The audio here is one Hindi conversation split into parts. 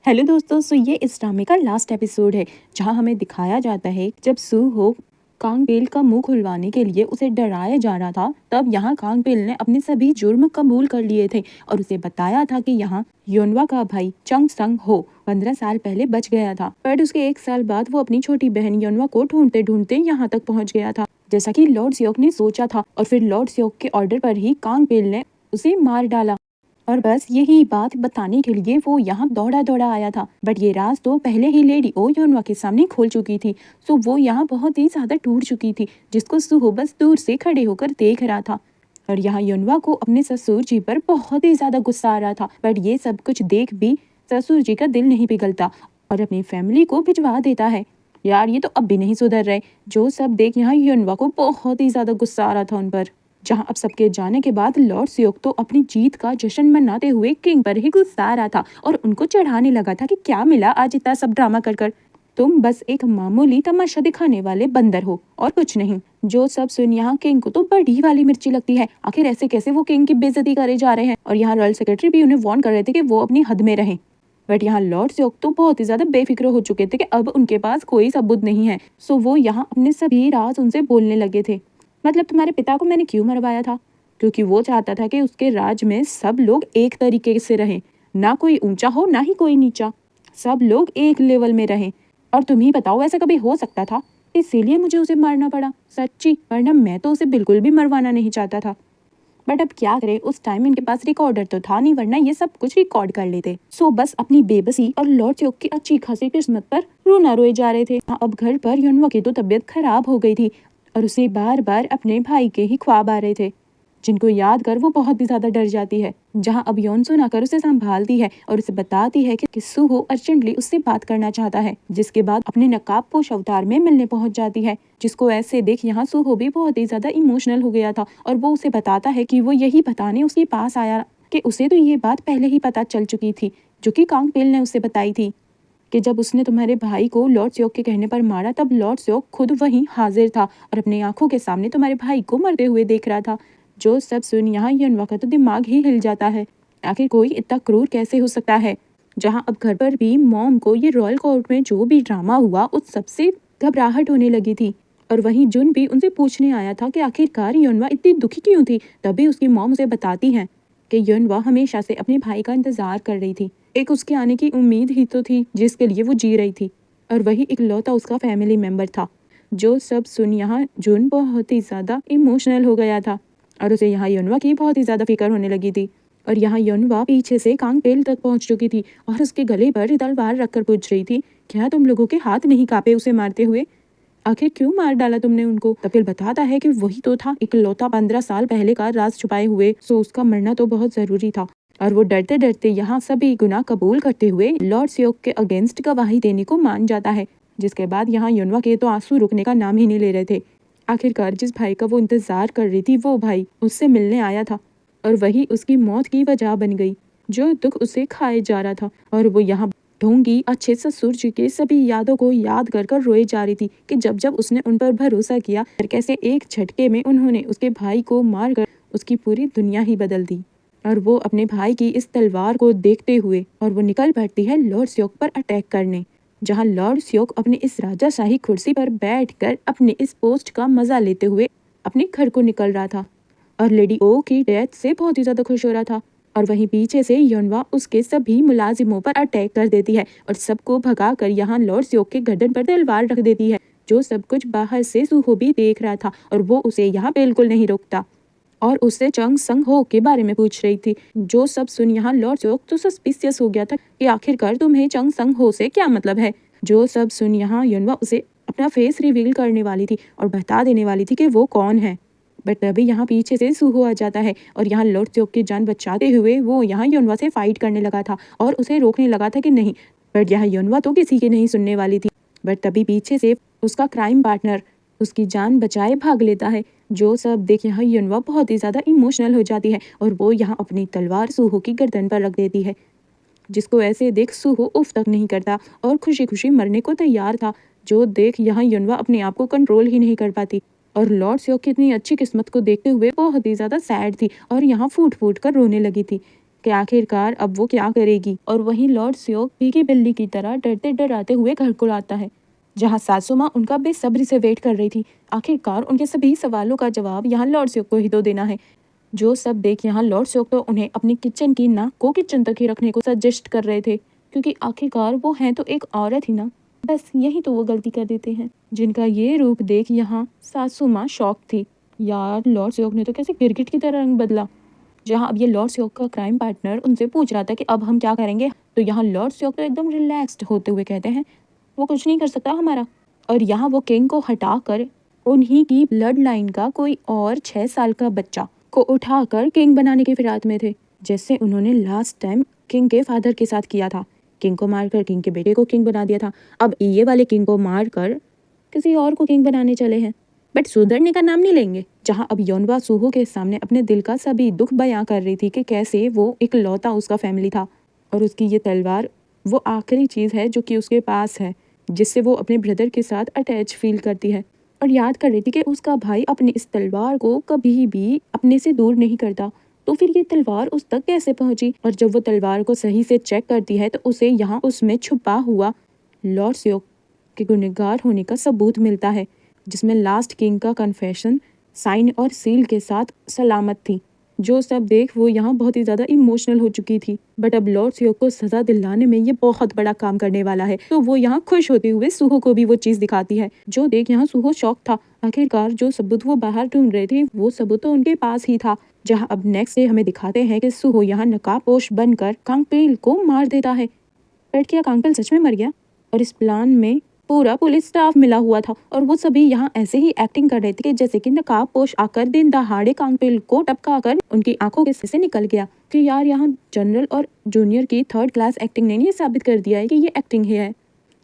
हेलो दोस्तों, सो ये इस ड्रामे का लास्ट एपिसोड है जहां हमें दिखाया जाता है जब सू हो कांगपेल का मुंह खुलवाने के लिए उसे डराया जा रहा था। तब यहाँ कांगपेल ने अपने सभी जुर्म कबूल कर लिए थे और उसे बताया था कि यहाँ योनवा का भाई चंग संग हो 15 साल पहले बच गया था, पर उसके 1 साल बाद वो अपनी छोटी बहन योनवा को ढूंढते ढूंढते यहाँ तक पहुँच गया था, जैसा की लॉर्ड सियोक ने सोचा था। और फिर लॉर्ड सियोक के ऑर्डर पर ही कांगपेल ने उसे मार डाला और बस यही बात बताने के लिए वो यहाँ दौड़ा दौड़ा आया था। बट ये राज तो पहले ही लेडी ओ योनवा के सामने खोल चुकी थी। सो वो यहाँ बहुत ही ज्यादा टूट चुकी थी, जिसको सुहो बस दूर से खड़े होकर देख रहा था। और यहाँ योनवा को अपने ससुर जी पर बहुत ही ज्यादा गुस्सा आ रहा था, बट ये सब कुछ देख भी ससुर जी का दिल नहीं पिघलता और अपनी फैमिली को भिजवा देता है। यार ये तो अब भी नहीं सुधर रहे। जो सब देख यहाँ योनवा को बहुत ही ज्यादा गुस्सा आ रहा था उन पर। जहां अब सबके जाने के बाद लॉर्ड सियोक तो अपनी जीत का जश्न मनाते हुए किंग पर ही गुस्सा रहा था और उनको चढ़ाने लगा था कि क्या मिला आज इतना सब ड्रामा कर कर, तुम बस एक मामूली तमाशा दिखाने वाले बंदर हो और कुछ नहीं। जो सब सुन यहाँ किंग को तो बड़ी वाली मिर्ची लगती है, आखिर ऐसे कैसे वो किंग की बेइज्जती करे जा रहे हैं। और यहाँ रॉयल सेक्रेटरी भी उन्हें वार्न कर रहे थे कि वो अपनी हद में रहें। बट यहाँ लॉर्ड सियोक तो बहुत ही ज्यादा बेफिक्र हो चुके थे कि अब उनके पास कोई सबूत नहीं है। सो वो यहाँ अपने सभी राज उनसे बोलने लगे थे। मतलब तुम्हारे पिता को मैंने क्यों मरवाया था? क्योंकि वो चाहता था कि उसके राज में सब लोग एक तरीके से रहें, ना कोई ऊंचा हो ना ही कोई नीचा, सब लोग एक लेवल में रहें। और तुम ही बताओ ऐसा कभी हो सकता था? इसीलिए मुझे उसे मारना पड़ा, सच्ची, वरना मैं तो उसे बिल्कुल भी मरवाना नहीं चाहता था। बट अब क्या करें, उस टाइम इनके पास रिकॉर्डर तो था नहीं, वरना ये सब कुछ रिकॉर्ड कर लेते। सो बस अपनी बेबसी और लॉर्ड सियोक की अच्छी खासी किस्मत पर रोना रोए जा रहे थे। अब घर पर युनवा की तो तबीयत खराब हो गई थी और उसे बार बार अपने भाई के ही ख्वाब आ रहे थे, जिनको याद कर वो बहुत ही ज्यादा डर जाती है। जहां अब योनसुन आकर उसे संभालती है और उसे बताती है कि सुहो अर्जेंटली उससे बात करना चाहता है, जिसके बाद अपने नकाबपोश अवतार में मिलने पहुंच जाती है। जिसको ऐसे देख यहाँ सुहो भी बहुत ही ज्यादा इमोशनल हो गया था और वो उसे बताता है कि वो यही बताने उसके पास आया कि उसे तो ये बात पहले ही पता चल चुकी थी, जो कि कांगपेल ने उसे बताई थी कि जब उसने तुम्हारे भाई को लॉर्ड सियोक के कहने पर मारा, तब लॉर्ड सियोक खुद वहीं हाजिर था और अपनी आंखों के सामने तुम्हारे भाई को मरते हुए देख रहा था। जो सब सुन यहाँ युनवा का तो दिमाग ही हिल जाता है, आखिर कोई इतना क्रूर कैसे हो सकता है। जहाँ अब घर पर भी मॉम को ये रॉयल कोर्ट में जो भी ड्रामा हुआ उस सबसे घबराहट होने लगी थी। और वहीं जुन भी उनसे पूछने आया था कि आखिरकार युनवा इतनी दुखी क्यों थी। तभी उसकी मॉम उसे बताती है कि युनवा हमेशा से अपने भाई का इंतजार कर रही थी, एक उसके आने की उम्मीद ही तो थी जिसके लिए वो जी रही थी, और वही इकलौता उसका फैमिली मेंबर था। जो सब सुन यहाँ जुन बहुत ही ज्यादा इमोशनल हो गया था और उसे यहाँ युनवा की बहुत ही ज्यादा फिक्र होने लगी थी। और यहाँ युनवा पीछे से कांगपेल तक पहुंच चुकी थी और उसके गले पर तलवार रखकर पूछ रही थी, क्या तुम लोगों के हाथ नहीं कांपे उसे मारते हुए? आखिर क्यों मार डाला तुमने उनको? कपिल बताता है कि वही तो था इकलौता 15 साल पहले का राज छुपाए हुए, सो उसका मरना तो बहुत जरूरी था। और वो डरते डरते यहाँ सभी गुनाह कबूल करते हुए लॉर्ड सियोक के अगेंस्ट गवाही देने को मान जाता है। जिसके बाद यहाँ युनवा के तो आंसू रुकने का नाम ही नहीं ले रहे थे। आखिरकार जिस भाई का वो इंतजार कर रही थी वो भाई उससे मिलने आया था और वही उसकी मौत की वजह बन गई। जो दुख उसे खाए जा रहा था और वो यहाँ ढोंगी अच्छे ससुर जी के सभी यादों को याद कर कर रोए जा रही थी कि जब जब उसने उन पर भरोसा किया, कैसे एक झटके में उन्होंने उसके भाई को मार कर उसकी पूरी दुनिया ही बदल दी। और वो अपने भाई की इस तलवार को देखते हुए और वो निकल पड़ती है लॉर्ड सियोक पर अटैक करने। जहां लॉर्ड सियोक अपनी इस राजाशाही कुर्सी पर बैठकर अपने इस पोस्ट का मजा लेते हुए अपने घर को निकल रहा था और लेडी ओ की डेथ से बहुत ही ज्यादा खुश हो रहा था। और वहीं पीछे से युनवा उसके सभी मुलाजिमों पर अटैक कर देती है और सबको भगाकर यहाँ लॉर्ड सियोक के गर्दन पर तलवार रख देती है। जो सब कुछ बाहर से सुहो भी देख रहा था और वो उसे यहाँ बिल्कुल नहीं रोकता और उससे चंग संग हो के बारे में पूछ रही थी। जो सब सुन यहाँ लॉर्ड सियोक तो सस्पिशियस हो गया था कि आखिरकार तुम्हें चंग संग हो से क्या मतलब है। जो सब सुन यहाँ युनवा उसे अपना फेस रिवील करने वाली थी और बता देने वाली थी कि वो कौन है। बट तभी यहाँ पीछे से सुहो आ जाता है और यहाँ लॉर्ड सियोक की जान बचाते हुए वो यहाँ युनवा से फाइट करने लगा था और उसे रोकने लगा था कि नहीं, बट यहाँ युनवा तो किसी की नहीं सुनने वाली थी। बट तभी पीछे से उसका क्राइम पार्टनर उसकी जान बचाए भाग लेता है। जो सब देख यहाँ युनवा बहुत ही ज्यादा इमोशनल हो जाती है और वो यहाँ अपनी तलवार सुहो की गर्दन पर रख देती है, जिसको ऐसे देख सुहो उफ तक नहीं करता और खुशी खुशी मरने को तैयार था। जो देख यहाँ युनवा अपने आप को कंट्रोल ही नहीं कर पाती और लॉर्ड सियोक की इतनी अच्छी किस्मत को देखते हुए बहुत ही ज्यादा सैड थी और यहाँ फूट फूट कर रोने लगी थी कि आखिरकार अब वो क्या करेगी। और वहीं लॉर्ड स्योक पीकी बिल्ली की तरह डरते डराते हुए घर को आता है, जहाँ सासू माँ उनका बेसब्री से वेट कर रही थी। आखिरकार उनके सभी सवालों का जवाब यहाँ लॉर्ड स्योक को ही तो देना है। जो सब देख यहाँ लॉर्ड स्योक तो उन्हें अपनी किचन की नाक को किचन तक ही रखने को सजेस्ट कर रहे थे, क्योंकि आखिरकार वो हैं तो एक औरत ही ना। बस यही तो वो गलती कर देते हैं, जिनका ये रूप देख यहाँ सासू माँ शॉक थी। यार लॉर्ड स्योक ने तो कैसे गिरगिट की तरह रंग बदला। जहाँ अब ये लॉर्ड स्योक का क्राइम पार्टनर उनसे पूछ रहा था कि अब हम क्या करेंगे, तो यहाँ लॉर्ड स्योक तो एकदम रिलैक्स्ड होते हुए कहते हैं वो कुछ नहीं कर सकता हमारा। और यहाँ वो किंग को हटाकर उन्हीं की ब्लड लाइन का कोई और 6 साल का बच्चा को उठाकर किंग बनाने की फिराक में थे, जैसे उन्होंने लास्ट टाइम किंग के फादर के साथ किया था। किंग को मारकर किंग के बेटे को किंग बना दिया था, अब ये वाले किंग को मारकर किसी और को किंग बनाने चले हैं, बट सुधरने का नाम नहीं लेंगे। जहाँ अब योनवा सूहो के सामने अपने दिल का सभी दुख बयां कर रही थी कि कैसे वो इकलौता उसका फैमिली था और उसकी ये तलवार वो आखिरी चीज़ है जो कि उसके पास है, जिससे वो अपने ब्रदर के साथ अटैच फील करती है। और याद कर रही थी कि उसका भाई अपनी इस तलवार को कभी भी अपने से दूर नहीं करता, तो फिर ये तलवार उस तक कैसे पहुंची। और जब वो तलवार को सही से चेक करती है तो उसे यहाँ उसमें छुपा हुआ लॉर्ड स्योक के गुनहगार होने का सबूत मिलता है, जिसमें लास्ट किंग का कन्फेशन साइन और सील के साथ सलामत थी। जो सब देख वो यहाँ बहुत ही ज़्यादा इमोशनल हो चुकी थी, बट अब लॉर्ड स्योक को सज़ा दिलाने में ये बहुत बड़ा काम करने वाला है, तो वो यहाँ खुश होते हुए सूहो को भी वो चीज़ दिखाती है। जो देख यहाँ सूहो शॉक था, आखिरकार जो सबूत वो बाहर ढूंढ रहे थे वो सबूत तो उनके पास ही था। जहाँ अब नेक्स्ट डे हमें दिखाते हैं कि सूहो यहाँ नकाबपोश बनकर कांगपेल को मार देता है। बट क्या कांगपेल सच में मर गया? और इस प्लान में पूरा पुलिस स्टाफ मिला हुआ था और वो सभी यहाँ ऐसे ही एक्टिंग कर रहे थे कि जैसे कि नकाबपोश आकर दिन दहाड़े कांगपेल को टपका कर उनकी आंखों के से निकल गया। कि यार यहाँ जनरल और जूनियर की 3rd क्लास एक्टिंग ने ये साबित कर दिया है कि ये एक्टिंग ही है।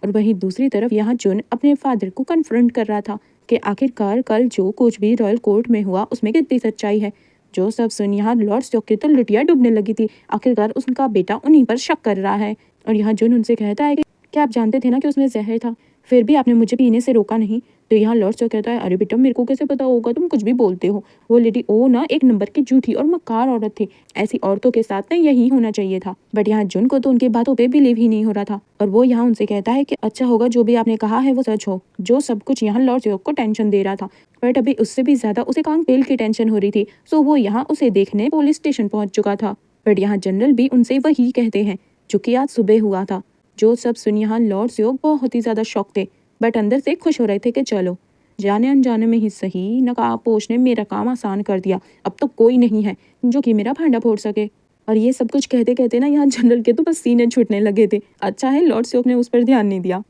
और वहीं दूसरी तरफ यहाँ जुन अपने फादर को कन्फ्रंट कर रहा था कि आखिरकार कल जो कुछ भी रॉयल कोर्ट में हुआ उसमें कितनी सच्चाई है। जो सब सुन यहाँ लॉर्ड स्योक की तो लुटिया डूबने लगी थी, आखिरकार उसका बेटा उन्हीं पर शक कर रहा है। और यहाँ जुन उनसे कहता है कि क्या आप जानते थे ना कि उसमें जहर था, फिर भी आपने मुझे पीने से रोका नहीं। तो यहाँ लॉर्ड स्योक कहता है अरे बेटा मेरे को कैसे पता होगा, तुम कुछ भी बोलते हो। वो लेडी ओ ना एक नंबर की झूठी और मक्कार औरत थी, ऐसी औरतों के साथ ना यही होना चाहिए था। बट यहाँ जुन को तो उनकी बातों पे बिलीव ही नहीं हो रहा था और वो यहाँ उनसे कहता है कि अच्छा होगा जो भी आपने कहा है वो सच हो। जो सब कुछ यहाँ लॉर्ड स्योक को टेंशन दे रहा था, बट अभी उससे भी ज्यादा उसे कांगपेल की टेंशन हो रही थी, सो वो यहाँ उसे देखने पुलिस स्टेशन पहुंच चुका था। बट यहाँ जनरल भी उनसे वही कहते हैं जो कि आज सुबह हुआ था। जो सब सुन यहाँ लॉर्ड स्योक बहुत ही ज्यादा शॉक थे, बट अंदर से खुश हो रहे थे कि चलो जाने अनजाने में ही सही नकाबपोश ने मेरा काम आसान कर दिया, अब तो कोई नहीं है जो कि मेरा भांडा फोड़ सके। और ये सब कुछ कहते कहते ना यहाँ जनरल के तो बस सीने छूटने लगे थे। अच्छा है लॉर्ड स्योक ने उस पर ध्यान नहीं दिया।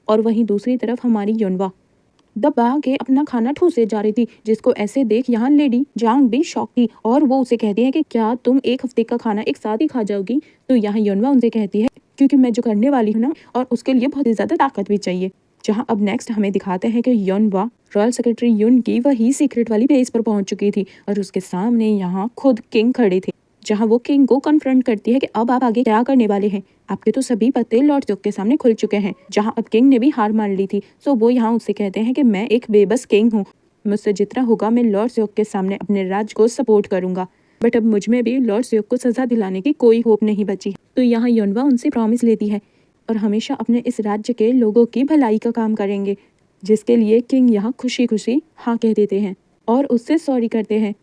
और वहीं दूसरी तरफ हमारी योनवा दबा के अपना खाना ठूसे जा रही थी, जिसको ऐसे देख यहाँ लेडी जांग भी शॉक थी और वो उसे कहती है कि क्या तुम एक हफ्ते का खाना एक साथ ही खा जाओगी। तो यहाँ योनवा उनसे कहती है क्योंकि मैं जो करने वाली हूँ ना और उसके लिए बहुत ही ज्यादा ताकत भी चाहिए। जहाँ अब नेक्स्ट हमें दिखाते हैं कि योनवा रॉयल सेक्रेटरी युन की वही सीक्रेट वाली बेस पर पहुंच चुकी थी और उसके सामने यहाँ खुद किंग खड़े थे। जहाँ वो किंग को कन्फ्रंट करती है कि अब आप आगे क्या करने वाले हैं, आपके तो सभी पत्ते लॉर्ड स्योक के सामने खुल चुके हैं। जहाँ अब किंग ने भी हार मान ली थी, सो वो यहाँ उससे कहते हैं कि मैं एक बेबस किंग हूँ, मुझसे जितना होगा मैं लॉर्ड स्योक के सामने अपने राज्य को सपोर्ट करूंगा, बट अब मुझ में भी लॉर्ड स्योक को सजा दिलाने की कोई होप नहीं बची। तो यहाँ योनवा उनसे प्रॉमिस लेती है और हमेशा अपने इस राज्य के लोगों की भलाई का काम करेंगे, जिसके लिए किंग यहाँ खुशी खुशी हाँ कह देते हैं और उससे सॉरी करते हैं।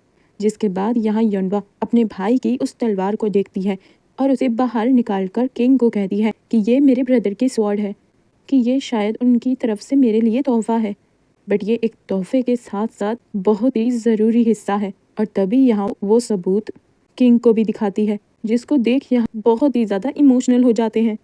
जिसके बाद यहाँ योनवा अपने भाई की उस तलवार को देखती है और उसे बाहर निकालकर किंग को कहती है कि ये मेरे ब्रदर की स्वॉर्ड है, कि ये शायद उनकी तरफ से मेरे लिए तोहफा है, बट ये एक तोहफे के साथ साथ बहुत ही ज़रूरी हिस्सा है। और तभी यहाँ वो सबूत किंग को भी दिखाती है, जिसको देख यहाँ बहुत ही ज़्यादा इमोशनल हो जाते हैं।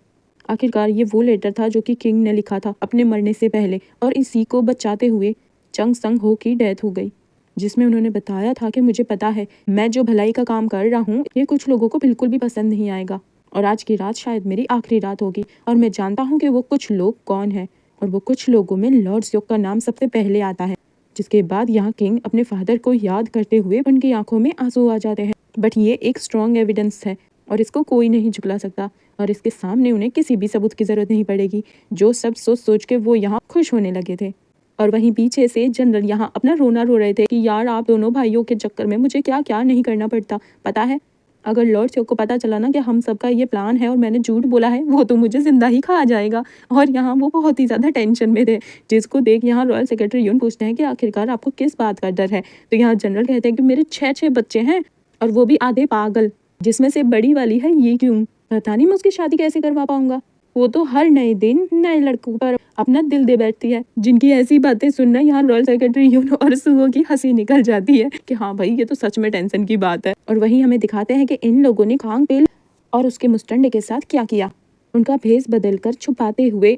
आखिरकार ये वो लेटर था जो कि किंग ने लिखा था अपने मरने से पहले और इसी को बचाते हुए चंग संग हो की डेथ हो गई, जिसमें उन्होंने बताया था कि मुझे पता है मैं जो भलाई का काम कर रहा हूँ ये कुछ लोगों को बिल्कुल भी पसंद नहीं आएगा और आज की रात शायद मेरी आखिरी रात होगी और मैं जानता हूँ कि वो कुछ लोग कौन है और वो कुछ लोगों में लॉर्ड स्योक का नाम सबसे पहले आता है। जिसके बाद यहाँ किंग अपने फादर को याद करते हुए उनकी आंखों में आंसू आ जाते हैं, बट ये एक स्ट्रॉन्ग एविडेंस है और इसको कोई नहीं झुकला सकता और इसके सामने उन्हें किसी भी सबूत की जरूरत नहीं पड़ेगी। जो सब सोच सोच के वो यहाँ खुश होने लगे थे। और वहीं पीछे से जनरल यहाँ अपना रोना रो रहे थे कि यार आप दोनों भाइयों के चक्कर में मुझे क्या क्या नहीं करना पड़ता, पता है अगर लॉर्ड स्योक को पता चला ना कि हम सबका ये प्लान है और मैंने झूठ बोला है, वो तो मुझे जिंदा ही खा जाएगा। और यहाँ वो बहुत ही ज़्यादा टेंशन में थे, जिसको देख यहाँ रॉयल सेक्रेटरी यून पूछते हैं कि आखिरकार आपको किस बात का डर है। तो यहाँ जनरल कहते हैं कि मेरे 6 बच्चे हैं और वो भी आधे पागल, जिसमें से बड़ी वाली है ये क्यों, पता नहीं मैं उसकी शादी कैसे करवा पाऊंगा। वो तो हर नए दिन नए लड़कों पर अपना दिल दे बैठती है। जिनकी ऐसी बातें सुनना यहाँ रॉयल सेक्रेटरी यून और सुहो की हंसी निकल जाती है कि हाँ भाई ये तो सच में टेंशन की बात है। और वहीं हमें दिखाते हैं कि इन लोगों ने कांग पेल और उसके मुस्टंडे के साथ क्या किया। उनका भेस बदलकर छुपाते हुए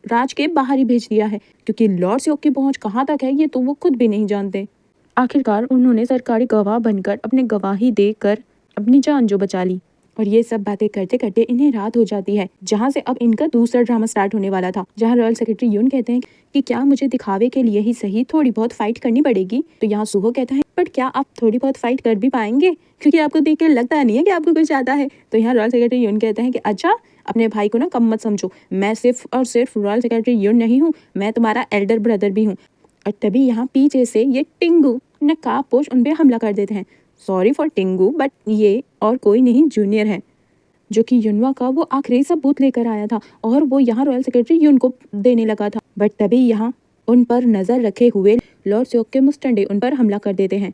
राज के बाहर ही भेज दिया है, क्योंकि लॉर्ड स्योक की पहुंच कहाँ तक है ये तो वो खुद भी नहीं जानते। आखिरकार उन्होंने सरकारी गवाह बनकर अपने गवाही देकर अपनी जान जो बचा ली। और ये सब बातें करते करते इन्हें रात हो जाती है, जहाँ से अब इनका दूसरा ड्रामा स्टार्ट होने वाला था, जहाँ रॉयल सेक्रेटरी यून कहते हैं कि क्या मुझे दिखावे के लिए ही सही थोड़ी बहुत फाइट करनी पड़ेगी। तो यहाँ सुहो कहता है बट क्या आप थोड़ी बहुत फाइट कर भी पाएंगे, क्योंकि आपको देख के लगता नहीं है कि आपको कुछ आता है। तो यहाँ रॉयल सेक्रेटरी यून कहते हैं कि अच्छा, अपने भाई को ना कम मत समझो, मैं सिर्फ और सिर्फ रॉयल सेक्रेटरी यून नहीं हूँ, मैं तुम्हारा एल्डर ब्रदर भी हूँ। और तभी यहाँ पीछे से ये टिंगू नकाबपोश उन पे हमला कर देते हैं। सॉरी फॉर टिंगू, बट ये और कोई नहीं जूनियर है, जो कि युनवा का वो आखिरी सबूत लेकर आया था और वो यहाँ रॉयल सेक्रेटरी यून को देने लगा था। बट तभी यहाँ उन पर नजर रखे हुए लॉर्ड स्योक के मुस्टंडे उन पर हमला कर देते हैं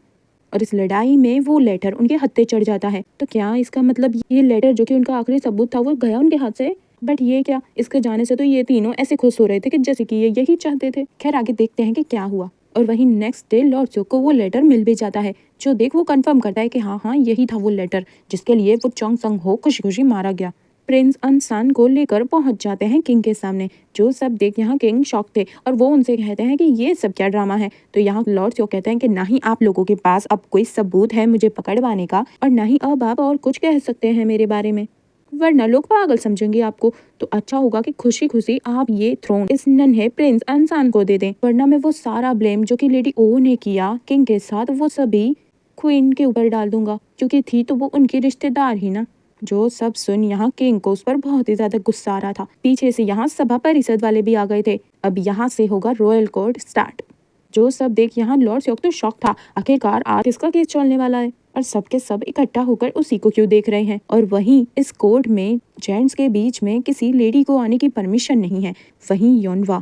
और इस लड़ाई में वो लेटर उनके हत्थे चढ़ जाता है। तो क्या इसका मतलब ये लेटर जो कि उनका आखिरी सबूत था वो गया उनके हाथ से। बट ये क्या, इसके जाने से तो ये तीनों ऐसे खुश हो रहे थे कि जैसे कि ये यही चाहते थे। खैर आगे देखते हैं कि क्या हुआ। और वहीं नेक्स्ट डे लॉर्ड स्योक को वो लेटर मिल भी जाता है, जो देख वो कंफर्म करता है कि हाँ यही था वो लेटर जिसके लिए वो चोंग संग हो खुशी खुशी मारा गया। प्रिंस अनसान को लेकर पहुंच जाते हैं किंग के सामने, जो सब देख यहाँ किंग शॉक थे और वो उनसे कहते हैं कि ये सब क्या ड्रामा है। तो यहाँ लॉर्ड स्योक कहते हैं कि ना ही आप लोगों के पास अब कोई सबूत है मुझे पकड़वाने का और ना ही अब आप और कुछ कह सकते हैं मेरे बारे में, वरना लोग पागल समझेंगे आपको। तो अच्छा होगा कि खुशी खुशी आप ये थ्रोन इस नन्हे प्रिंस अनसान को दे दें, वरना मैं वो सारा ब्लेम जो कि लेडी ओ ने किया किंग के साथ वो सभी क्वीन के ऊपर डाल दूंगा, क्योंकि थी तो वो उनकी रिश्तेदार ही ना। जो सब सुन यहाँ किंग को उस पर बहुत ही ज्यादा गुस्सा आ रहा था। पीछे से यहाँ सभा परिषद वाले भी आ गए थे। अब यहाँ से होगा रॉयल कोर्ट स्टार्ट। जो सब देख यहाँ लॉर्ड स्योक तो शॉक था, आखिरकार आज किसका केस चलने वाला है और सबके सब इकट्ठा होकर उसी को क्यों देख रहे हैं। और वहीं इस कोर्ट में जेंट्स के बीच में किसी लेडी को आने की परमिशन नहीं है। वहीं योनवा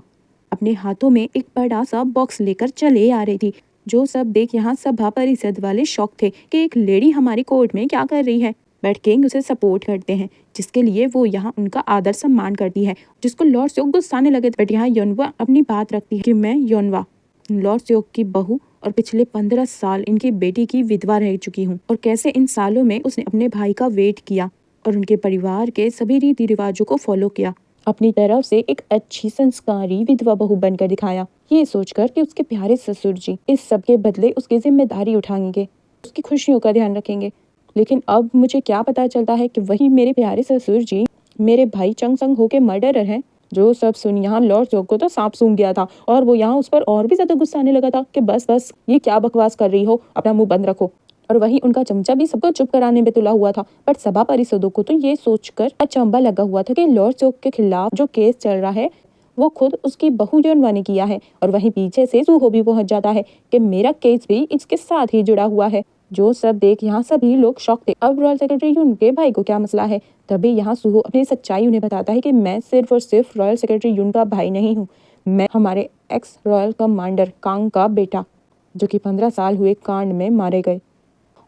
अपने हाथों में एक बड़ा सा बॉक्स लेकर चले आ रही थी। जो सब देख यहाँ सभा परिषद वाले शौक थे कि एक लेडी हमारी कोर्ट में क्या कर रही है। बट किंग उसे सपोर्ट करते हैं, जिसके लिए वो यहाँ उनका आदर सम्मान करती है, जिसको लॉर्ड स्योक गुस्साने लगे। बट यहाँ योनवा अपनी बात रखती है कि मैं योनवा लॉर्ड स्योक की बहू और पिछले 15 साल इनकी बेटी की विधवा रह चुकी हूँ, और कैसे इन सालों में उसने अपने भाई का वेट किया और उनके परिवार के सभी रीति रिवाजों को फॉलो किया, अपनी तरफ से एक अच्छी संस्कारी विधवा बहू बनकर दिखाया, ये सोचकर कि उसके प्यारे ससुर जी इस सब के बदले उसकी जिम्मेदारी उठाएंगे, उसकी खुशियों का ध्यान रखेंगे। लेकिन अब मुझे क्या पता चलता है कि वही मेरे प्यारे ससुर जी मेरे भाई चंग संग हो के मर्डरर हैं। जो सब सुन यहाँ लॉर्ड स्योक को तो सांप सूंघ गया था और वो यहाँ उस पर और भी ज्यादा गुस्सा आने लगा था कि बस बस ये क्या बकवास कर रही हो, अपना मुंह बंद रखो। और वहीं उनका चमचा भी सबको चुप कराने में तुला हुआ था। बट सभा परिषदों को तो ये सोचकर अचंभा लगा हुआ था कि लॉर्ड स्योक के खिलाफ जो केस चल रहा है वो खुद उसकी बहू योनवा ने किया है। और वहीं पीछे से सुहो भी पहुंच जाता है कि मेरा केस भी इसके साथ ही जुड़ा हुआ है। जो सब देख यहाँ सभी लोग शॉक थे। अब रॉयल सेक्रेटरी यून के भाई को क्या मसला है। तभी यहाँ सुहो अपनी सच्चाई उन्हें बताता है कि मैं सिर्फ और सिर्फ रॉयल सेक्रेटरी यून का भाई नहीं हूँ, मैं हमारे एक्स रॉयल कमांडर कांग का बेटा, जो कि 15 साल हुए कांड में मारे गए,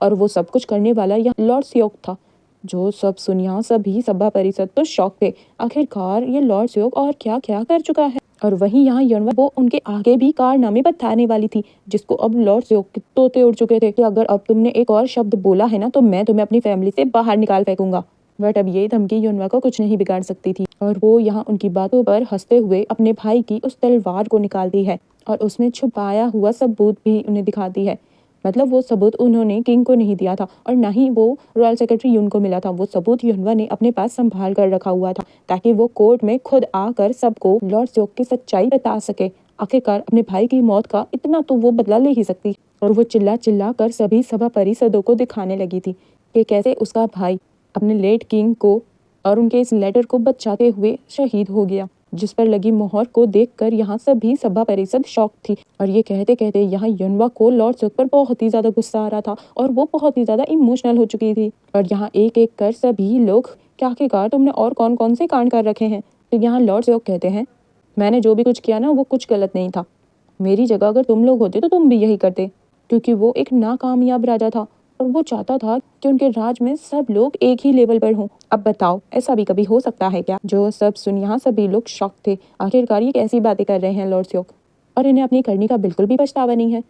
और वो सब कुछ करने वाला यह लॉर्ड स्योक था। जो सब सुन यहाँ सभी सभा परिषद तो शौक थे, आखिरकार ये लॉर्ड स्योक और क्या क्या कर चुका है। और वहीं यहाँ योनवा वो उनके आगे भी कारनामे बताने वाली थी, जिसको अब लॉर्ड स्योक के तोते उड़ चुके थे कि अगर अब तुमने एक और शब्द बोला है ना तो मैं तुम्हें अपनी फैमिली से बाहर निकाल फेंकूंगा। बट अब ये धमकी योनवा को कुछ नहीं बिगाड़ सकती थी, और वो यहाँ उनकी बातों पर हंसते हुए अपने भाई की उस तलवार को निकालती है और उसमें छुपाया हुआ सबूत भी उन्हें दिखाती है। मतलब वो सबूत उन्होंने किंग को नहीं दिया था और ना ही वो रॉयल सेक्रेटरी यून को मिला था। वो सबूत युनवा ने अपने पास संभाल कर रखा हुआ था, ताकि वो कोर्ट में खुद आकर सबको लॉर्ड स्योक की सच्चाई बता सके। आखिरकार अपने भाई की मौत का इतना तो वो बदला ले ही सकती। और वो चिल्ला चिल्ला कर सभी सभा परिषदों को दिखाने लगी थी कि कैसे उसका भाई अपने लेट किंग को और उनके इस लेटर को बचाते हुए शहीद हो गया। जिस पर लगी मोहर को देखकर यहाँ सभी सभा परिषद शॉक थी। और ये कहते कहते यहाँ युनवा को लॉर्ड सुक पर बहुत ही ज्यादा गुस्सा आ रहा था और वो बहुत ही ज्यादा इमोशनल हो चुकी थी। और यहाँ एक एक कर सभी लोग क्या आखिरकार तुमने और कौन कौन से कांड कर रखे हैं। तो यहाँ लॉर्ड सुक कहते हैं मैंने जो भी कुछ किया ना वो कुछ गलत नहीं था। मेरी जगह अगर तुम लोग होते तो तुम भी यही करते, क्योंकि वो एक नाकामयाब राजा था और वो चाहता था कि उनके राज में सब लोग एक ही लेवल पर हों। अब बताओ ऐसा भी कभी हो सकता है क्या। जो सब सुन यहाँ सभी लोग शॉक थे। आखिरकार ये कैसी बातें कर रहे हैं लॉर्ड स्योक, और इन्हें अपनी करनी का बिल्कुल भी पछतावा नहीं है।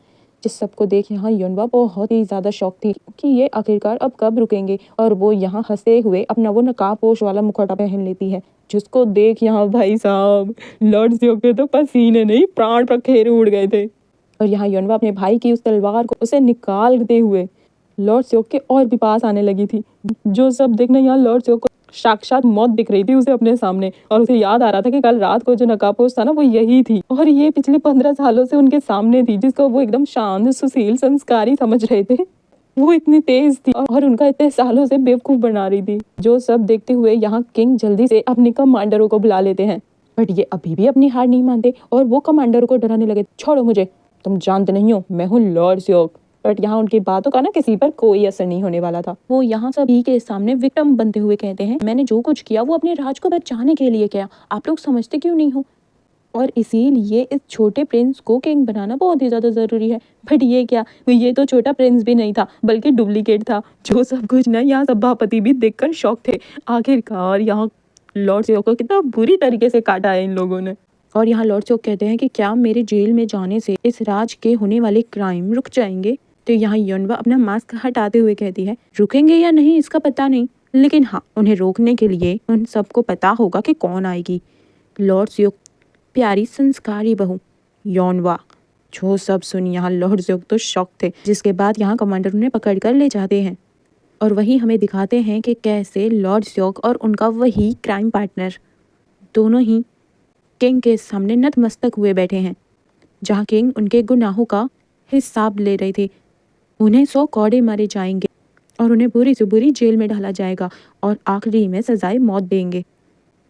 जिस सबको देख यहाँ युनवा बहुत ही ज्यादा शौक थी कि ये आखिरकार अब कब रुकेंगे, और वो यहाँ हंसते हुए अपना वो नकाबपोश वाला मुखौटा पहन लेती है, जिसको देख यहाँ भाई साहब लॉर्ड स्योक के तो पसीने नहीं प्राण पखेरु उड़ गए थे। और यहाँ युनवा अपने भाई की उस तलवार को उसे निकालते हुए लॉर्ड स्योक के और भी पास आने लगी थी। जो सब देखने यहाँ लॉर्ड स्योक को साक्षात मौत दिख रही थी उसे अपने सामने, और उसे याद आ रहा था कि कल रात को जो नकाबपोश था ना वो यही थी, और ये पिछले 15 सालों से उनके सामने थी, जिसको वो एकदम शांत सुशील संस्कारी समझ रहे थे। वो इतनी तेज थी और उनका इतने सालों से बेवकूफ बना रही थी। जो सब देखते हुए यहाँ किंग जल्दी से अपने कमांडरों को बुला लेते हैं, बट ये अभी भी अपनी हार नहीं मानते और वो कमांडरों को डराने लगे, छोड़ो मुझे, तुम जानते नहीं हो मैं हूँ लॉर्ड स्योक। बट यहाँ उनकी बातों का ना किसी पर कोई असर नहीं होने वाला था। वो यहाँ सभी के सामने विक्टिम बनते हुए कहते हैं मैंने जो कुछ किया वो अपने राज को बचाने के लिए किया, आप लोग समझते क्यों नहीं हो, और इसीलिए इस छोटे प्रिंस को किंग बनाना बहुत ही ज्यादा जरूरी है। बट ये क्या, ये तो छोटा प्रिंस भी नहीं था बल्कि डुप्लीकेट था। जो सब कुछ ना यहाँ सभापति भी देखकर शॉक थे। आखिरकार यहाँ लॉर्ड स्योक को कितना बुरी तरीके से काटा है इन लोगों ने। और यहाँ लॉर्ड स्योक कहते हैं कि क्या मेरे जेल में जाने से इस राज के होने वाले क्राइम रुक जाएंगे। तो यहाँ युनवा अपना मास्क हटाते हुए कहती है रुकेंगे या नहीं इसका पता नहीं, लेकिन हाँ उन्हें रोकने के लिए उन सबको पता होगा कि कौन आएगी। लॉर्ड स्योक प्यारी संस्कारी बहू युनवा। जो सब सुन यहाँ लॉर्ड स्योक तो शॉक थे, जिसके बाद यहाँ कमांडर उन्हें पकड़ कर ले जाते हैं। और वही हमें दिखाते हैं कि कैसे लॉर्ड स्योक और उनका वही क्राइम पार्टनर दोनों ही किंग के सामने नतमस्तक हुए बैठे हैं, जहाँ किंग उनके गुनाहों का हिसाब ले रहे थे। उन्हें 100 कौड़े मारे जाएंगे और उन्हें बुरी से बुरी जेल में डाला जाएगा और आखिरी में सजाए मौत देंगे।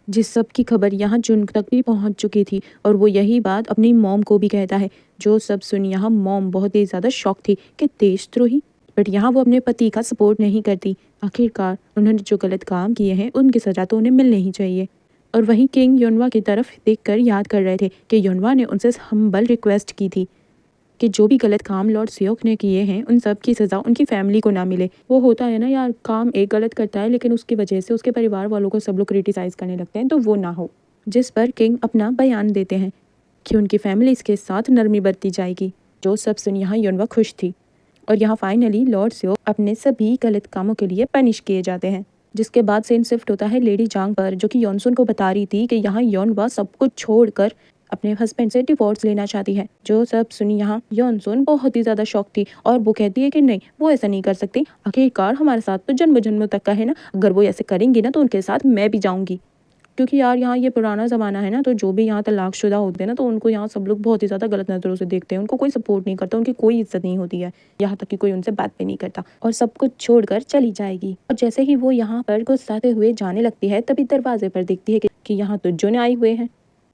जिस सब की खबर यहाँ जुन तक भी पहुँच चुकी थी और वो यही बात अपनी मॉम को भी कहता है। जो सब सुन यहाँ मॉम बहुत ही ज़्यादा शॉक थी कि देशद्रोही, बट यहाँ वो अपने पति का सपोर्ट नहीं करती। आखिरकार उन्होंने जो गलत काम किए हैं उनकी सजा तो उन्हें मिलनी ही चाहिए। और वहीं किंग युनवा की तरफ देखकर याद कर रहे थे कि युनवा ने उनसे हम्बल रिक्वेस्ट की थी कि जो भी गलत काम लॉर्ड स्योक ने किए हैं उन सब की सज़ा उनकी फैमिली को ना मिले। वो होता है ना यार, काम एक गलत करता है लेकिन उसकी वजह से उसके परिवार वालों को सब लोग क्रिटिसाइज़ करने लगते हैं, तो वो ना हो। जिस पर किंग अपना बयान देते हैं कि उनकी फैमिली इसके साथ नरमी बरती जाएगी। जो सब सुन यहाँ युनवा खुश थी। और यहाँ फाइनली लॉर्ड स्योक अपने सभी गलत कामों के लिए पनिश किए जाते हैं, जिसके बाद सीन शिफ्ट होता है लेडी जांग पर, जो कि योनसुन को बता रही थी कि यहाँ युनवा सब कुछ छोड़कर अपने हस्बैंड से डिवोर्स लेना चाहती है। जो सब सुनी यहाँ योनसुन बहुत ही ज्यादा शौक थी और वो कहती है कि नहीं वो ऐसा नहीं कर सकती, आखिरकार हमारे साथ तो जन्म जन्मों तक का है ना, अगर वो ऐसे करेंगी ना तो उनके साथ मैं भी जाऊंगी। क्योंकि यार यहाँ ये पुराना ज़माना है ना, तो जो भी यहाँ तलाकशुदा होते हैं ना तो उनको यहाँ सब लोग बहुत ही ज़्यादा गलत नज़रों से देखते हैं, उनको कोई सपोर्ट नहीं करता, उनकी कोई इज्जत नहीं होती है, यहाँ तक कि कोई उनसे बात भी नहीं करता और सब कुछ छोड़कर चली जाएगी। और जैसे ही वो यहाँ पर गुस्साते हुए जाने लगती है तभी दरवाजे पर देखती है कि यहाँ तो जुन आए हुए हैं।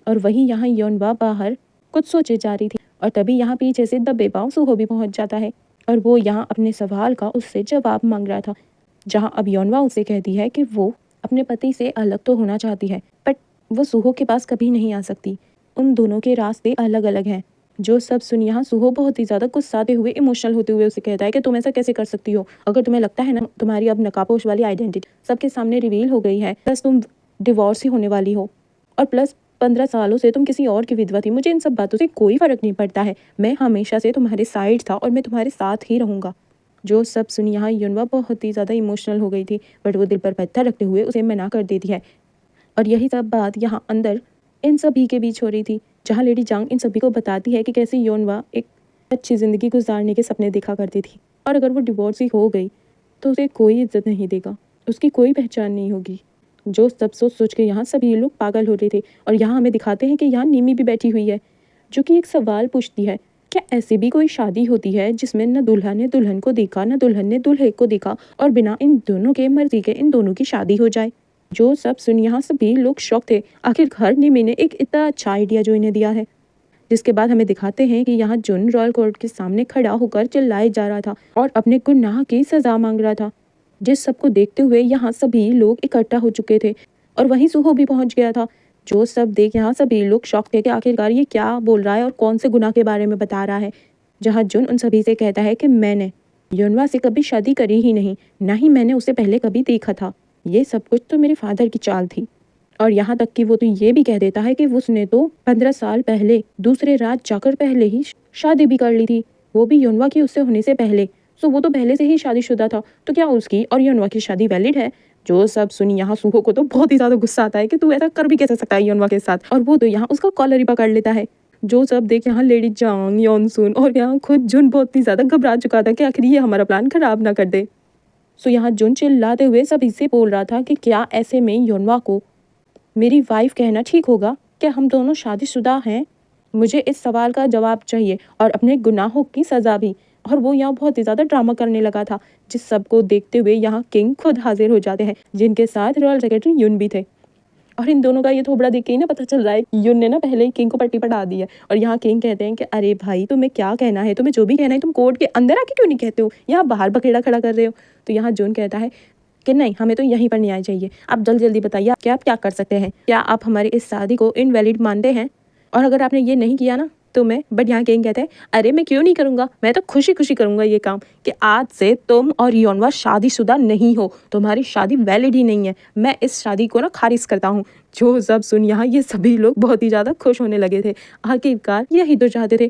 और वहीं यहाँ युनवा बाहर कुछ सोचे जा रही थी और तभी यहाँ पीछे से दबे पाँव सूहो भी पहुँच जाता है और वो यहाँ अपने सवाल का उससे जवाब मांग रहा था, जहाँ अब युनवा उसे कहती है कि वो अपने पति से अलग तो होना चाहती है बट वो सूहो के पास कभी नहीं आ सकती, उन दोनों के रास्ते अलग अलग हैं। जो सब सुन यहाँ सूहो बहुत ही ज़्यादा गुस्साते हुए इमोशनल होते हुए उसे कहता है कि तुम ऐसा कैसे कर सकती हो, अगर तुम्हें लगता है ना तुम्हारी अब नकाबपोश वाली आइडेंटिटी सबके सामने रिवील हो गई है, प्लस तुम डिवोर्स ही होने वाली हो और प्लस 15 सालों से तुम किसी और की विधवा थी, मुझे इन सब बातों से कोई फर्क नहीं पड़ता है, मैं हमेशा से तुम्हारे साइड था और मैं तुम्हारे साथ ही रहूँगा। जो सब सुनी यहाँ युनवा बहुत ही ज़्यादा इमोशनल हो गई थी बट वो दिल पर पत्थर रखते हुए उसे मना कर देती है। और यही सब बात यहाँ अंदर इन सभी के बीच हो रही थी, जहाँ लेडी जांग इन सभी को बताती है कि कैसे युनवा एक अच्छी ज़िंदगी गुजारने के सपने देखा करती थी और अगर वो डिवोर्स ही हो गई तो उसे कोई इज्जत नहीं देगा, उसकी कोई पहचान नहीं होगी। जो सब सोच सोच के यहाँ सभी लोग पागल हो रहे थे। और यहाँ हमें दिखाते हैं कि यहाँ निमी भी बैठी हुई है जो कि एक सवाल पूछती है, क्या ऐसी भी कोई शादी होती है जिसमें न दूल्हा ने दुल्हन को देखा न दुल्हन ने दूल्हे को देखा और बिना इन दोनों के मर्जी के इन दोनों की शादी हो जाए। जो सब सुन यहाँ सभी लोग शॉक थे। आखिरकार निमी ने एक इतना अच्छा आइडिया जो इन्हें दिया है। जिसके बाद हमें दिखाते हैं कि यहाँ जुन रॉयल कोर्ट के सामने खड़ा होकर चिल्लाए जा रहा था और अपने गुनाह की सजा मांग रहा था। जिस सबको देखते हुए यहाँ सभी लोग इकट्ठा हो चुके थे और वहीं सुहो भी पहुंच गया था। जो सब देख यहाँ सभी लोग शॉक थे कि आखिरकार ये क्या बोल रहा है और कौन से गुनाह के बारे में बता रहा है। जहाँ जुन उन सभी से कहता है कि मैंने युनवा से कभी शादी करी ही नहीं, ना ही मैंने उसे पहले कभी देखा था। ये सब कुछ तो मेरे फादर की चाल थी। और यहाँ तक कि वो तो ये भी कह देता है कि उसने तो 15 साल पहले दूसरे राज्य जाकर पहले ही शादी भी कर ली थी, वो भी युनवा की उससे होने से पहले। सो वो तो पहले से ही शादीशुदा था, तो क्या उसकी और युनवा की शादी वैलिड है? जो सब सुनी यहाँ सुहो को तो बहुत ही ज्यादा गुस्सा आता है कि तू ऐसा कर भी कैसे सकता है युनवा के साथ, और वो तो यहाँ उसका कॉलर ही पकड़ लेता है। जो सब देख यहाँ लेडी जांग, योनसुन और यहाँ खुद जुन बहुत ही ज्यादा घबरा चुका था कि आखिर ये हमारा प्लान खराब ना कर दे। सो यहाँ जुन चिल्लाते हुए सभी से बोल रहा था कि क्या ऐसे में युनवा को मेरी वाइफ कहना ठीक होगा? क्या हम दोनों शादीशुदा हैं? मुझे इस सवाल का जवाब चाहिए और अपने गुनाहों की सजा भी। और वो यहाँ बहुत ही ज्यादा ड्रामा करने लगा था, जिस सबको देखते हुए यहाँ किंग खुद हाजिर हो जाते हैं, जिनके साथ रॉयल सेक्रेटरी युन भी थे। और इन दोनों का ये थोबड़ा देख के ही ना पता चल रहा है युन ने ना पहले ही किंग को पट्टी पढ़ा दी है। और यहाँ किंग कहते हैं कि अरे भाई तुम्हें क्या कहना है, तुम्हें जो भी कहना है तुम कोर्ट के अंदर आके क्यों नहीं कहते हो, यहाँ बाहर बखेड़ा खड़ा कर रहे हो। तो यहाँ जुन कहता है कि नहीं, हमें तो यहीं पर न्याय चाहिए। आप जल्दी जल्दी बताइए क्या आप क्या कर सकते हैं, क्या आप हमारी इस शादी को इनवैलिड मानते हैं? और अगर आपने ये नहीं किया ना तो मैं, बट यहाँ किंग कहते हैं अरे मैं क्यों नहीं करूंगा, मैं तो खुशी खुशी करूंगा ये काम कि आज से तुम और योनवा शादीशुदा नहीं हो, तुम्हारी शादी वैलिड ही नहीं है, मैं इस शादी को ना खारिज करता हूँ। जो सब सुन यहाँ ये सभी लोग बहुत ही ज्यादा खुश होने लगे थे, आखिरकार यही तो चाहते थे।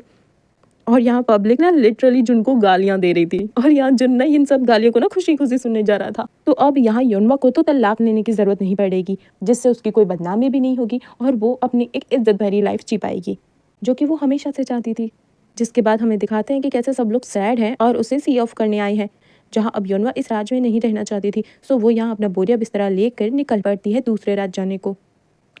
और यहाँ पब्लिक ना लिटरली जुन को गालियां दे रही थी और यहाँ जुन ना इन सब गालियों को ना खुशी खुशी सुनने जा रहा था। तो अब यहाँ युनवा को तो तलाक लेने की जरूरत नहीं पड़ेगी, जिससे उसकी कोई बदनामी भी नहीं होगी और वो अपनी एक इज्जत भरी लाइफ जी पाएगी, जो कि वो हमेशा से चाहती थी। जिसके बाद हमें दिखाते हैं कि कैसे सब लोग सैड हैं और उसे सी ऑफ करने आए हैं। जहाँ अब युनवा इस राज्य में नहीं रहना चाहती थी, सो वो यहाँ अपना बोरिया बिस्तरा लेकर निकल पड़ती है दूसरे राज्य जाने को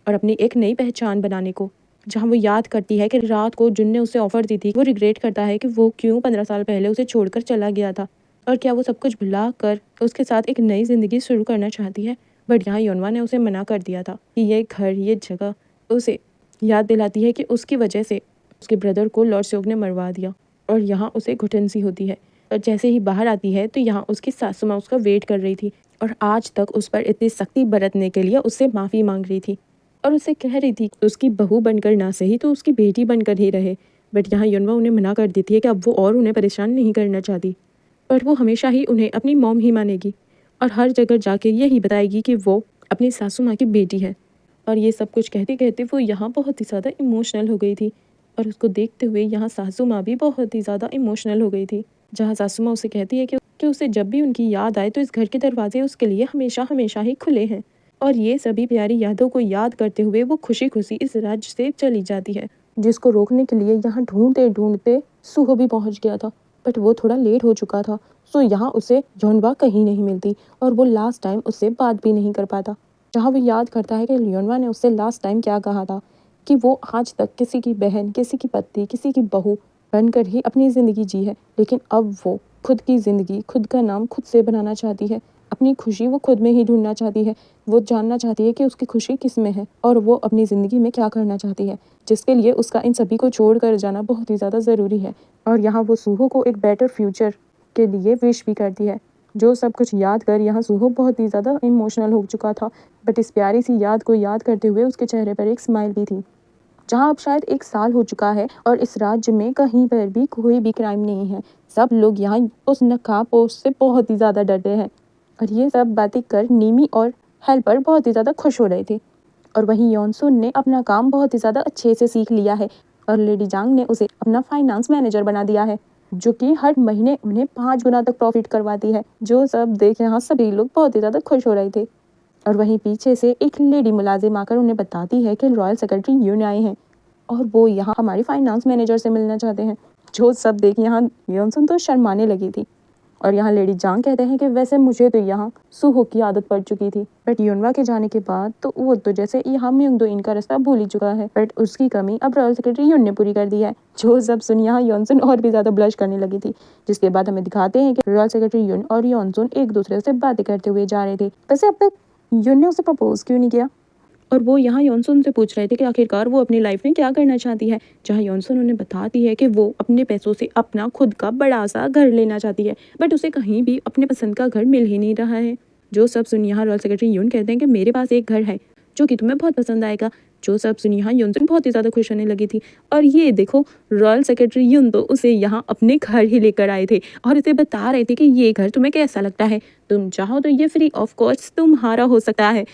और अपनी एक नई पहचान बनाने को। जहाँ वो याद करती है कि रात को जुन ने उसे ऑफर दी थी, वो रिग्रेट करता है कि वो क्यों 15 साल पहले उसे छोड़कर चला गया था और क्या वो सब कुछ भुला कर उसके साथ एक नई जिंदगी शुरू करना चाहती है। बट यहाँ युनवा ने उसे मना कर दिया था कि ये घर, ये जगह उसे याद दिलाती है कि उसकी वजह से उसके ब्रदर को लॉर्ड सेओग ने मरवा दिया। और यहाँ उसे घुटन सी होती है और जैसे ही बाहर आती है तो यहाँ उसकी सासू माँ उसका वेट कर रही थी और आज तक उस पर इतनी सख्ती बरतने के लिए उससे माफ़ी मांग रही थी और उसे कह रही थी उसकी बहू बनकर ना सही तो उसकी बेटी बनकर ही रहे। बट यहाँ युनवा उन्हें मना कर देती है कि अब वो और उन्हें परेशान नहीं करना चाहती, पर वो हमेशा ही उन्हें अपनी मॉम ही मानेगी और हर जगह जाके यही बताएगी कि वो अपनी सासू माँ की बेटी है। और ये सब कुछ कहते कहते वो यहाँ बहुत ही ज़्यादा इमोशनल हो गई थी और उसको देखते हुए यहाँ सासू माँ भी बहुत ही ज़्यादा इमोशनल हो गई थी। जहाँ सासू माँ उसे कहती है कि उसे जब भी उनकी याद आए तो इस घर के दरवाजे उसके लिए हमेशा हमेशा ही खुले हैं। और ये सभी प्यारी यादों को याद करते हुए वो खुशी खुशी इस राज्य से चली जाती है, जिसको रोकने के लिए यहाँ ढूंढते ढूंढते सुहो भी पहुंच गया था, बट वो थोड़ा लेट हो चुका था। सो यहाँ उसे योनवा कहीं नहीं मिलती और वो लास्ट टाइम उससे बात भी नहीं कर पाता। जहाँ वो याद करता है कि योनवा ने उससे लास्ट टाइम क्या कहा था कि वो आज तक किसी की बहन, किसी की पत्नी, किसी की बहू बनकर ही अपनी ज़िंदगी जी है, लेकिन अब वो खुद की ज़िंदगी, खुद का नाम खुद से बनाना चाहती है, अपनी खुशी वो खुद में ही ढूंढना चाहती है। वो जानना चाहती है कि उसकी खुशी किस में है और वो अपनी ज़िंदगी में क्या करना चाहती है, जिसके लिए उसका इन सभी को छोड़ कर जाना बहुत ही ज़्यादा ज़रूरी है। और यहाँ वो सुहो को एक बेटर फ्यूचर के लिए विश भी करती है। जो सब कुछ याद कर यहाँ सुहो बहुत ही ज़्यादा इमोशनल हो चुका था, बट इस प्यारी सी याद को याद करते हुए उसके चेहरे पर एक स्माइल भी थी। जहाँ अब शायद 1 साल हो चुका है और इस राज्य में कहीं पर भी कोई भी क्राइम नहीं है। सब लोग यहाँ उस नकाब पोस्ट से बहुत ही ज़्यादा डरते हैं और ये सब बातें कर नीमी और हेल्पर बहुत ही ज़्यादा खुश हो रहे थे। और वहीं योनसुन ने अपना काम बहुत ही ज़्यादा अच्छे से सीख लिया है और लेडी जांग ने उसे अपना फाइनेंस मैनेजर बना दिया है, जो कि हर महीने उन्हें 5 गुना तक प्रॉफिट करवाती है। जो सब देख यहाँ सभी लोग बहुत ही ज़्यादा खुश हो रहे थे। और वहीं पीछे से एक लेडी मुलाजिम आकर उन्हें बताती है कि रॉयल सेक्रेटरी यून आए हैं और वो यहाँ हमारी फाइनेंस मैनेजर से मिलना चाहते हैं। जो सब देख यहाँ योनसुन तो शर्माने लगी थी। और यहाँ लेडी जांग कहते हैं कि वैसे मुझे तो यहाँ सुहो की आदत पड़ चुकी थी, बट युनवा के जाने के बाद तो वो तो जैसे यहाँ म्योंगडो इनका रास्ता भूल ही चुका है, बट उसकी कमी अब रॉयल सेक्रेटरी युन ने पूरी कर दी है। जो सब सुन यहाँ योनसुन और भी ज़्यादा ब्लश करने लगी थी। जिसके बाद हमें दिखाते हैं कि रॉयल सेक्रेटरी युन और योनसुन एक दूसरे से बातें करते हुए जा रहे थे। वैसे अब तक युन ने उसे प्रपोज क्यों नहीं किया। और वो यहाँ योनसुन से पूछ रहे थे कि आखिरकार वो अपनी लाइफ में क्या करना चाहती है, जहाँ योनसुन उन्हें बताती है कि वो अपने पैसों से अपना खुद का बड़ा सा घर लेना चाहती है, बट उसे कहीं भी अपने पसंद का घर मिल ही नहीं रहा है। जो सब सुन यहाँ रॉयल सेक्रेटरी युन कहते हैं कि मेरे पास एक घर है जो कि तुम्हें बहुत पसंद आएगा। जो सब सुन यहाँ योनसुन बहुत ही ज़्यादा खुश होने लगी थी। और ये देखो, रॉयल सेक्रेटरी युन तो उसे यहाँ अपने घर ही लेकर आए थे और उसे बता रहे थे कि ये घर तुम्हें कैसा लगता है, तुम चाहो तो ये फ्री ऑफ कॉस्ट तुम्हारा हो सकता है।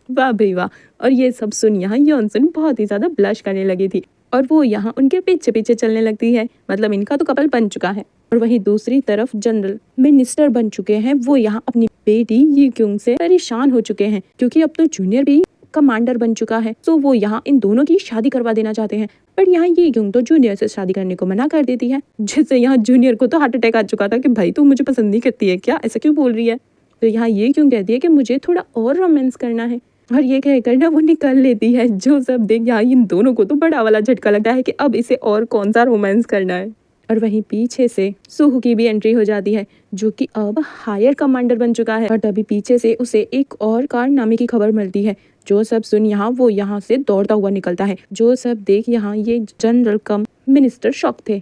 वाह भाई वाह। और ये सब सुन यहाँ योनसुन बहुत ही ज़्यादा ब्लश करने लगी थी और वो यहाँ उनके पीछे पीछे चलने लगती है। मतलब इनका तो कपल बन चुका है। और वहीं दूसरी तरफ जनरल मिनिस्टर बन चुके हैं, वो यहाँ अपनी बेटी ये क्यों से परेशान हो चुके हैं क्योंकि अब तो जूनियर भी कमांडर बन चुका है। तो वो यहाँ इन दोनों की शादी करवा देना चाहते हैं, पर यहाँ ये क्यों तो जूनियर से शादी करने को मना कर देती है, जिससे यहाँ जूनियर को तो हार्ट अटैक आ चुका था कि भाई तू मुझे पसंद नहीं करती है क्या, ऐसा क्यों बोल रही है। तो यहाँ ये क्यों कहती है कि मुझे थोड़ा और रोमांस करना है, और ये कहकर ना वो निकल लेती है। जो सब देख यहाँ इन दोनों को तो बड़ा वाला झटका लगता है कि अब इसे और कौन सा रोमांस करना है। और वहीं पीछे से सुहू की भी एंट्री हो जाती है, जो कि अब हायर कमांडर बन चुका है। और तभी पीछे से उसे एक और कारनामे की खबर मिलती है। जो सब सुन यहाँ वो यहाँ से दौड़ता हुआ निकलता है। जो सब देख यहाँ ये जनरल कम मिनिस्टर शॉक थे।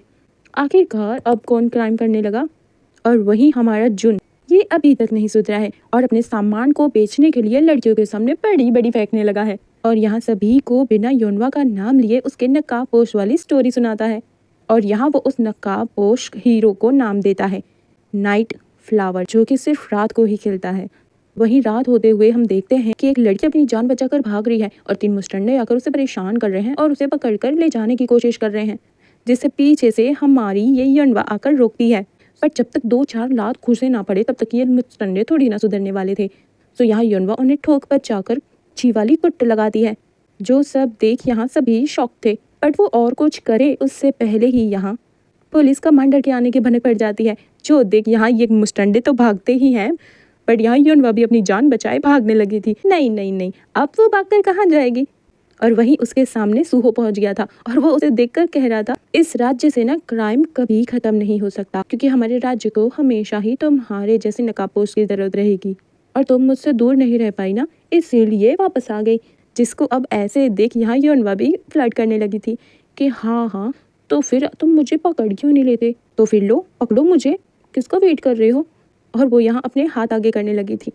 आखिरकार अब कौन क्राइम करने लगा। और वहीं हमारा जुन ये अभी तक नहीं सुधरा है और अपने सामान को बेचने के लिए लड़कियों के सामने बड़ी बड़ी फेंकने लगा है। और यहाँ सभी को बिना योनवा का नाम लिए उसके नकाबपोश वाली स्टोरी सुनाता है। और यहाँ वो उस नकाबपोश हीरो को नाम देता है नाइट फ्लावर, जो कि सिर्फ रात को ही खिलता है। वहीं रात होते हुए हम देखते हैं कि एक लड़की अपनी जान बचाकर भाग रही है और 3 मुस्टंडे आकर उसे परेशान कर रहे हैं और उसे पकड़कर ले जाने की कोशिश कर रहे हैं, जिससे पीछे से हमारी ये यनवा आकर रोकती है। पर जब तक 2-4 लात घुसे ना पड़े तब तक ये मुस्टंडे थोड़ी ना सुधरने वाले थे। तो यहाँ यनवा उन्हें ठोक पर जाकर छी वाली कुट लगाती है। जो सब देख यहाँ सभी शॉक थे, बट वो और कुछ करे उससे पहले ही यहाँ पुलिस कमांडर के आने की भनक पड़ जाती है। जो देख यहाँ ये मुस्टंडे तो भागते ही हैं, बट यहाँ यनवा भी अपनी जान बचाए भागने लगी थी। नहीं नहीं नहीं, अब वो भागकर कहाँ जाएगी। और वहीं उसके सामने सूहो पहुंच गया था और वो उसे देखकर कह रहा था, इस राज्य से ना क्राइम कभी खत्म नहीं हो सकता, क्योंकि हमारे राज्य को हमेशा ही तुम्हारे जैसे नकाबपोश की जरूरत रहेगी और तुम मुझसे दूर नहीं रह पाई ना, इसीलिए वापस आ गई। जिसको अब ऐसे देख यहाँ यनवा भी फ्लर्ट करने लगी थी कि हाँ, तो फिर तुम मुझे पकड़ क्यों नहीं लेते, तो फिर लो पकड़ो मुझे, किसको वेट कर रहे हो। और वो यहाँ अपने हाथ आगे करने लगी थी,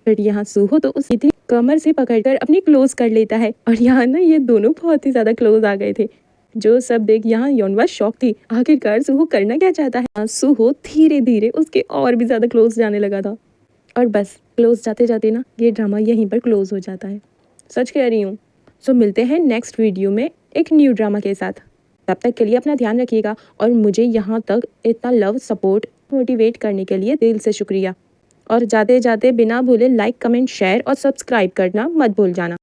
बट यहाँ सूहो तो उसकी कमर से पकड़कर अपनी क्लोज कर लेता है। और यहाँ ना ये दोनों बहुत ही ज्यादा क्लोज आ गए थे। जो सब देख यहाँ यनवा शॉक थी, आखिरकार सूहो करना क्या चाहता है। सूहो धीरे धीरे उसके और भी ज्यादा क्लोज जाने लगा था और बस क्लोज जाते जाते ना ये ड्रामा यहीं पर क्लोज हो जाता है। सच कह रही हूँ। सो मिलते हैं नेक्स्ट वीडियो में एक न्यू ड्रामा के साथ। तब तक के लिए अपना ध्यान रखिएगा और मुझे यहाँ तक इतना लव सपोर्ट मोटिवेट करने के लिए दिल से शुक्रिया। और जाते जाते बिना भूले लाइक कमेंट शेयर और सब्सक्राइब करना मत भूल जाना।